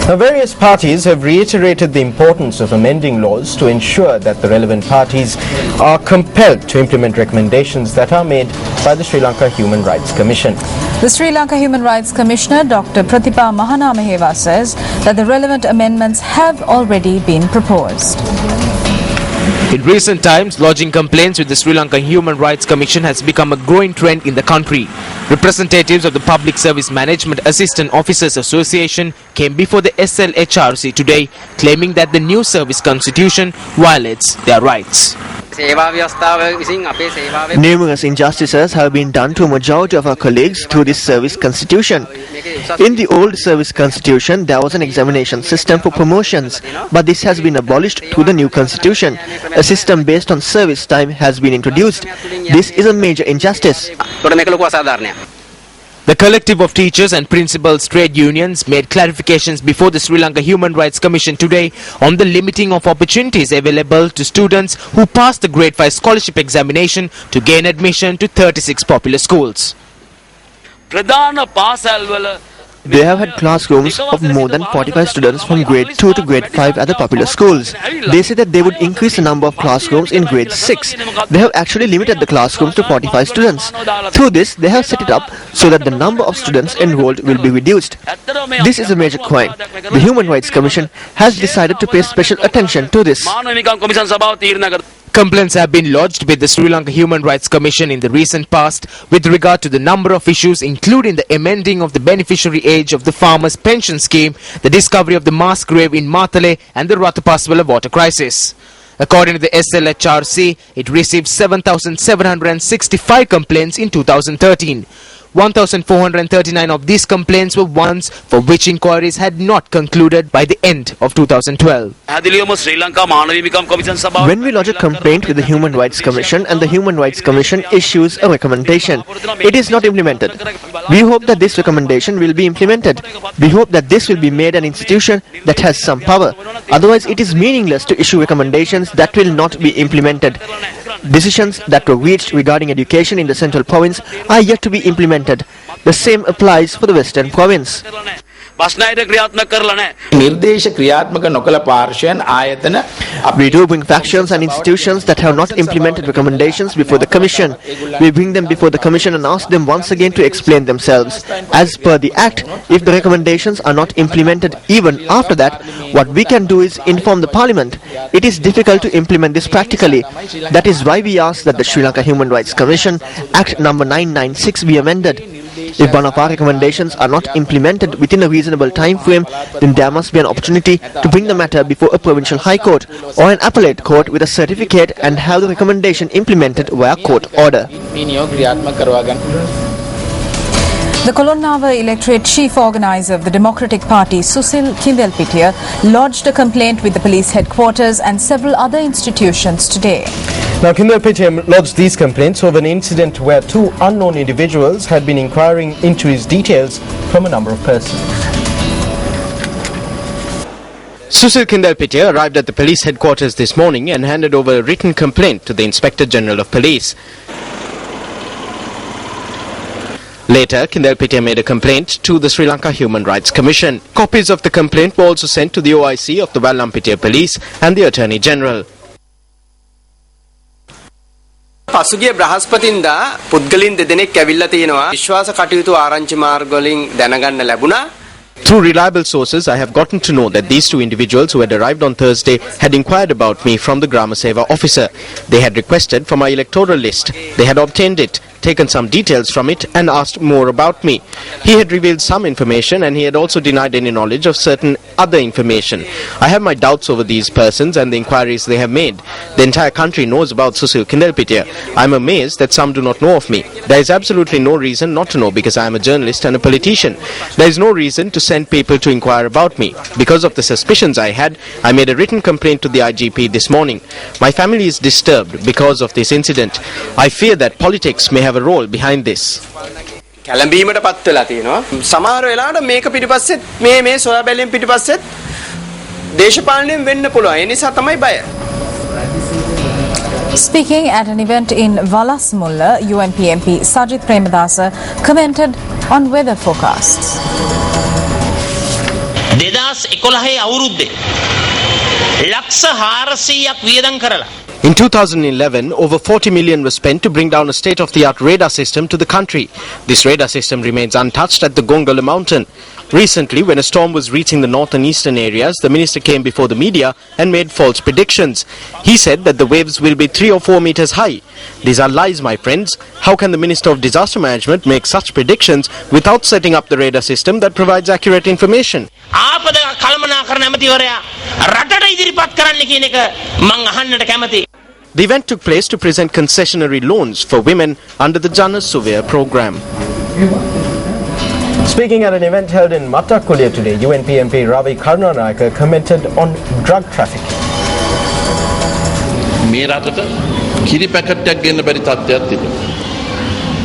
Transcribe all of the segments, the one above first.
Now, various parties have reiterated the importance of amending laws to ensure that the relevant parties are compelled to implement recommendations that are made by the Sri Lanka Human Rights Commission. The Sri Lanka Human Rights Commissioner Dr. Prathipa Mahanamaheva says that the relevant amendments have already been proposed. In recent times, lodging complaints with the Sri Lanka Human Rights Commission has become a growing trend in the country. Representatives of the Public Service Management Assistant Officers Association came before the SLHRC today, claiming that the new service constitution violates their rights. Numerous injustices have been done to a majority of our colleagues through this service constitution. In the old service constitution, there was an examination system for promotions, but this has been abolished through the new constitution. A system based on service time has been introduced. This is a major injustice. The collective of teachers and principals trade unions made clarifications before the Sri Lanka Human Rights Commission today on the limiting of opportunities available to students who passed the Grade 5 scholarship examination to gain admission to 36 popular schools. They have had classrooms of more than 45 students from grade 2 to grade 5 at the popular schools. They say that they would increase the number of classrooms in grade 6. They have actually limited the classrooms to 45 students. Through this, they have set it up so that the number of students enrolled will be reduced. This is a major crime. The Human Rights Commission has decided to pay special attention to this. Complaints have been lodged with the Sri Lanka Human Rights Commission in the recent past with regard to the number of issues, including the amending of the beneficiary age of the farmers' pension scheme, the discovery of the mass grave in Matale, and the Ratapaswala water crisis. According to the SLHRC, it received 7,765 complaints in 2013. 1,439 of these complaints were ones for which inquiries had not concluded by the end of 2012. When we lodge a complaint with the Human Rights Commission and the Human Rights Commission issues a recommendation, it is not implemented. We hope that this recommendation will be implemented. We hope that this will be made an institution that has some power. Otherwise, it is meaningless to issue recommendations that will not be implemented. Decisions that were reached regarding education in the Central Province are yet to be implemented. The same applies for the Western Province. We do bring factions and institutions that have not implemented recommendations before the Commission. We bring them before the Commission and ask them once again to explain themselves. As per the Act, if the recommendations are not implemented even after that, what we can do is inform the Parliament. It is difficult to implement this practically. That is why we ask that the Sri Lanka Human Rights Commission Act number 996 be amended. If one of our recommendations are not implemented within a reasonable time frame, then there must be an opportunity to bring the matter before a provincial high court or an appellate court with a certificate and have the recommendation implemented via court order. The Kolonnawa electorate chief organizer of the Democratic Party, Susil Kindelpitiya, lodged a complaint with the police headquarters and several other institutions today. Now, Kindelpitiya lodged these complaints over an incident where two unknown individuals had been inquiring into his details from a number of persons. Susil Kindelpitiya arrived at the police headquarters this morning and handed over a written complaint to the Inspector General of Police. Later, Kindelpitiya made a complaint to the Sri Lanka Human Rights Commission. Copies of the complaint were also sent to the OIC of the Vallampitiya Police and the Attorney General. පසුගිය බ්‍රහස්පතින්දා පුද්ගලින් දෙදෙනෙක් ඇවිල්ලා තියෙනවා විශ්වාස කටයුතු ආරංචි මාර්ග වලින් දැනගන්න ලැබුණා. Through reliable sources, I have gotten to know that these two individuals who had arrived on Thursday had inquired about me from the Grama Seva officer. They had requested for my electoral list. They had obtained it, taken some details from it and asked more about me. He had revealed some information and he had also denied any knowledge of certain other information. I have my doubts over these persons and the inquiries they have made. The entire country knows about Susil Kindelpitiya. I am amazed that some do not know of me. There is absolutely no reason not to know because I am a journalist and a politician. There is no reason to send people to inquire about me. Because of the suspicions I had, I made a written complaint to the IGP this morning. My family is disturbed because of this incident. I fear that politics may have a role behind this. කැළඹීමට පත් වෙලා තියෙනවා. සමහර වෙලාවට මේක පිටිපස්සෙත් මේ සොයා බැලීම් පිටිපස්සෙත් දේශපාලනයෙන් වෙන්න පුළුවන්. ඒ නිසා තමයි බය. Speaking at an event in Valasmulla, UNP MP Sajith Premadasa commented on weather forecasts. 2011 අවුරුද්දේ ලක්ෂ 400ක් වියදම් කරලා In 2011, over 40 million was spent to bring down a state-of-the-art radar system to the country. This radar system remains untouched at the Gongala mountain. Recently, when a storm was reaching the north and eastern areas, the minister came before the media and made false predictions. He said that the waves will be 3 or 4 meters high. These are lies, my friends. How can the Minister of Disaster Management make such predictions without setting up the radar system that provides accurate information? ආපද කළමනාකරන ඇමතිවරයා රටට ඉදිරිපත් කරන්න කියන එක මං අහන්නට කැමතියි. The event took place to present concessionary loans for women under the Jana Suvir program. Speaking at an event held in Matakulia today, UNP MP Ravi Karunanayake commented on drug trafficking. මේ රටට කිරි පැකට්ටයක් ගෙන්න බැරි තත්ත්වයක් තිබෙනවා.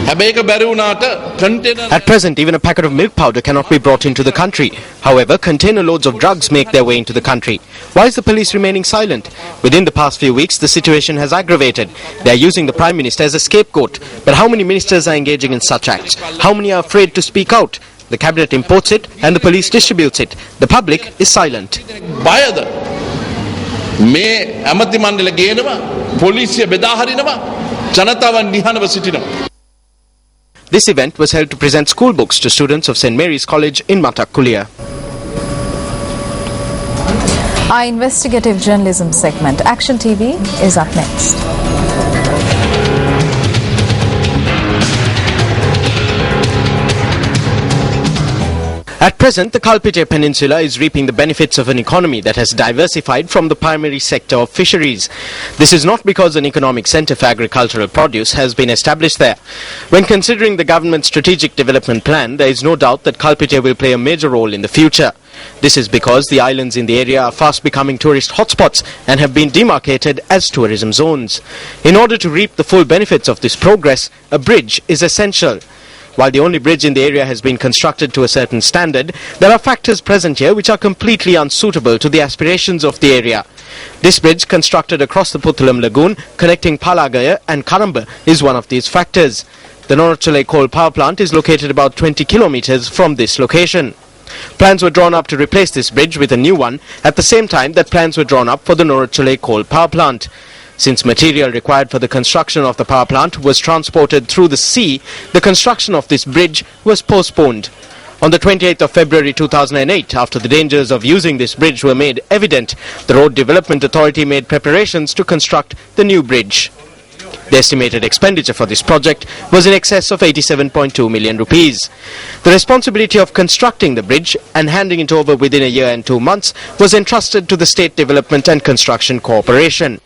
හැබැයි ඒක බැරි වුණාට container At present, even a packet of milk powder cannot be brought into the country. However, container loads of drugs make their way into the country. Why is the police remaining silent? Within the past few weeks, the situation has aggravated. They are using the Prime Minister as a scapegoat. But how many ministers are engaging in such acts? How many are afraid to speak out? The cabinet imports it and the police distributes it. The public is silent. බයද මේ ඇමති මණ්ඩල ගේනවා පොලිසිය බෙදා හරිනවා ජනතාව නිහඬව සිටිනවා. This event was held to present school books to students of St. Mary's College in Matakulia. Our investigative journalism segment, Action TV, is up next. At present, the Kalpite Peninsula is reaping the benefits of an economy that has diversified from the primary sector of fisheries. This is not because an economic centre for agricultural produce has been established there. When considering the government's strategic development plan, there is no doubt that Kalpite will play a major role in the future. This is because the islands in the area are fast becoming tourist hotspots and have been demarcated as tourism zones. In order to reap the full benefits of this progress, a bridge is essential. While the only bridge in the area has been constructed to a certain standard, there are factors present here which are completely unsuitable to the aspirations of the area. This bridge, constructed across the Puttalam Lagoon, connecting Palagaya and Karamba, is one of these factors. The Norachale coal power plant is located about 20 kilometers from this location. Plans were drawn up to replace this bridge with a new one at the same time that plans were drawn up for the Norachale coal power plant. Since material required for the construction of the power plant was transported through the sea, the construction of this bridge was postponed. On the 28th of February 2008, after the dangers of using this bridge were made evident, the Road Development Authority made preparations to construct the new bridge. The estimated expenditure for this project was in excess of 87.2 million rupees. The responsibility of constructing the bridge and handing it over within a year and 2 months was entrusted to the State Development and Construction Corporation.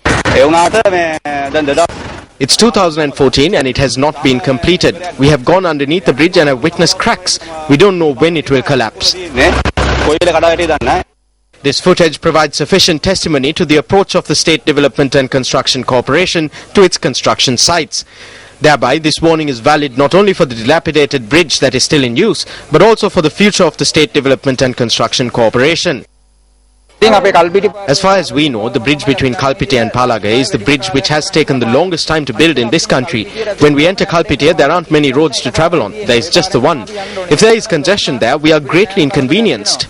It's 2014 and it has not been completed. We have gone underneath the bridge and have witnessed cracks. We don't know when it will collapse. This footage provides sufficient testimony to the approach of the State Development and Construction Corporation to its construction sites. Thereby, this warning is valid not only for the dilapidated bridge that is still in use, but also for the future of the State Development and Construction Corporation. As far as we know, the bridge between Kalpite and Palagaya is the bridge which has taken the longest time to build in this country. When we enter Kalpite, there aren't many roads to travel on. There is just the one. If there is congestion there, we are greatly inconvenienced.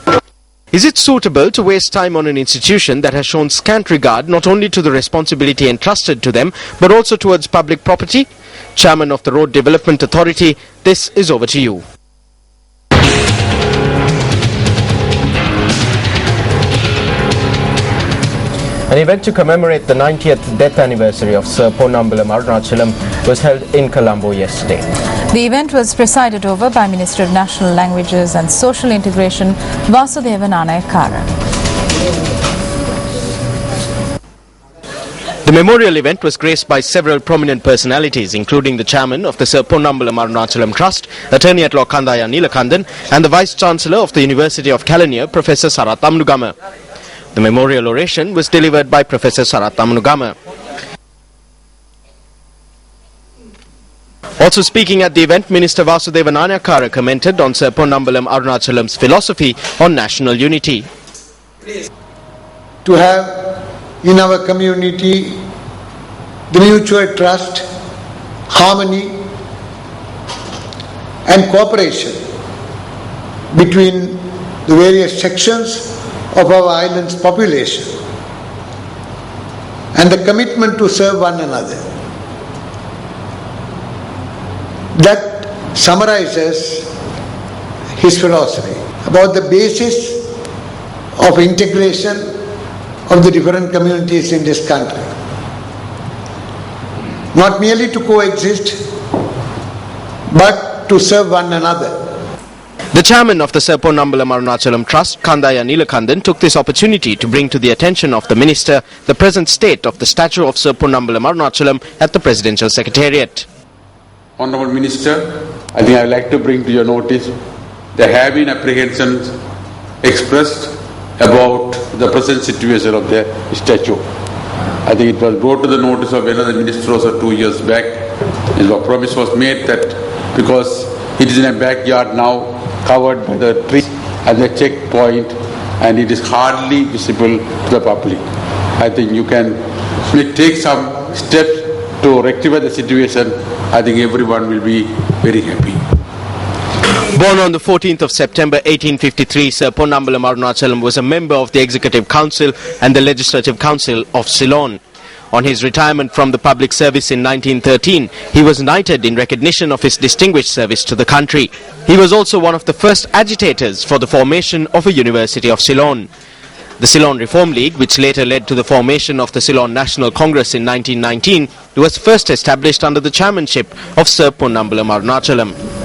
Is it suitable to waste time on an institution that has shown scant regard not only to the responsibility entrusted to them, but also towards public property? Chairman of the Road Development Authority, this is over to you. An event to commemorate the 90th death anniversary of Sir Ponnambalam Arunachalam was held in Colombo yesterday. The event was presided over by Minister of National Languages and Social Integration, Vasudevan Anayakara. The memorial event was graced by several prominent personalities, including the chairman of the Sir Ponnambalam Arunachalam Trust, Attorney at Law Kandaya Neelakandan, and the Vice Chancellor of the University of Kelaniya, Professor Sarath Amnugama. The memorial oration was delivered by Professor Sarath Amnugama. Also speaking at the event, Minister Vasudevan Anayakara commented on Sir Ponnambalam Arunachalam's philosophy on national unity. To have in our community the mutual trust, harmony and cooperation between the various sections of our island's population and the commitment to serve one another. That summarizes his philosophy about the basis of integration of the different communities in this country. Not merely to coexist, but to serve one another. The chairman of the Sir Ponnambalam Arunachalam Trust, Kandaya Neelakandan, took this opportunity to bring to the attention of the minister the present state of the statue of Sir Ponnambalam Arunachalam at the Presidential Secretariat. Honourable Minister, I think I would like to bring to your notice there have been apprehensions expressed about the present situation of the statue. I think it was brought to the notice of another minister also 2 years back. A promise was made that because it is in a backyard now, covered by the trees and the checkpoint, and it is hardly visible to the public. I think you can take some steps to rectify the situation. I think everyone will be very happy. Born on the 14th of September 1853, Sir Ponnambalam Arunachalam was a member of the Executive Council and the Legislative Council of Ceylon. On his retirement from the public service in 1913, he was knighted in recognition of his distinguished service to the country. He was also one of the first agitators for the formation of a University of Ceylon. The Ceylon Reform League, which later led to the formation of the Ceylon National Congress in 1919, was first established under the chairmanship of Sir Ponnambalam Arunachalam.